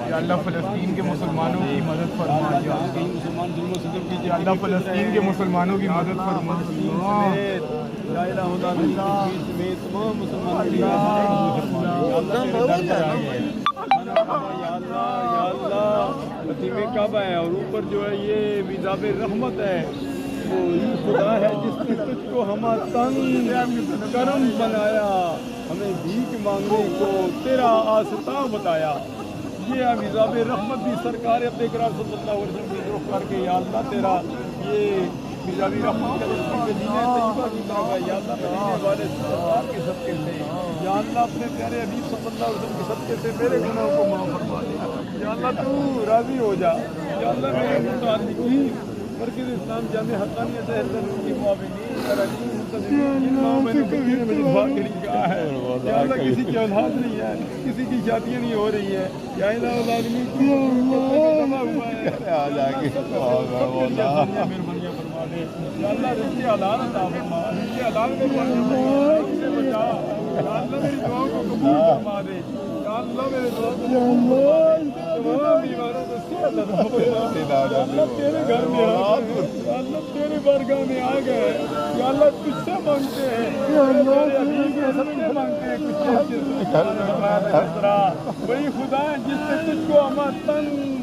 یا اللہ فلسطین کے مسلمانوں کی مدد فرما، یا اللہ فلسطین کے مسلمانوں کی مدد فرما، یا تمام مسلمانوں کی خطیب کعبہ ہے، اور اوپر جو ہے یہ میزاب رحمت ہے، وہی خدا ہے جس نے تجھ کو ہمہ تنگ کرم بنایا، ہمیں بھیک مانگنے کو تیرا آستا بتایا۔ یہ میزاب رحمت بھی سرکار اپنے اقرار صلی اللہ علیہ وسلم کی رخ کر کے یا اللہ تیرا یہ میزابی رحمت کا مدینہ طیبہ کی طرف ہے، یا اللہ مدینے والے سرکار کے صدقے سے، یا اللہ اپنے پیارے حبیب صلی اللہ علیہ وسلم کے صدقے سے میرے گناہوں کو معاف فرما دے، یا اللہ تو راضی ہو جا، یا اللہ میرے متعلقین مرکز اسلام جامع حقانیت اہل کی معاونین اراکین ہے، یا اللہ کسی کی اولاد نہیں ہے، کسی کی شادیاں نہیں ہو رہی ہے، یا الہ العالمین مہربانیاں فرما دے، یا اللہ رزق حلال عطا فرما، رزق حلال میں بچا، یا اللہ میری دعاؤں کو قبول فرما دے، یا اللہ میرے دعاؤں کو تمام بیماروں کو صحت عطا فرما، یا اللہ تیرے گھر میں آ گئے، یا اللہ تیرے بارگاہ میں آ گئے، یا اللہ تجھ سے مانگتے ہیں، تیرے حبیب کے صدقے مانگتے ہیں، کچھ وہی خدا ہے جس سے تجھ کو ہمہ تنگ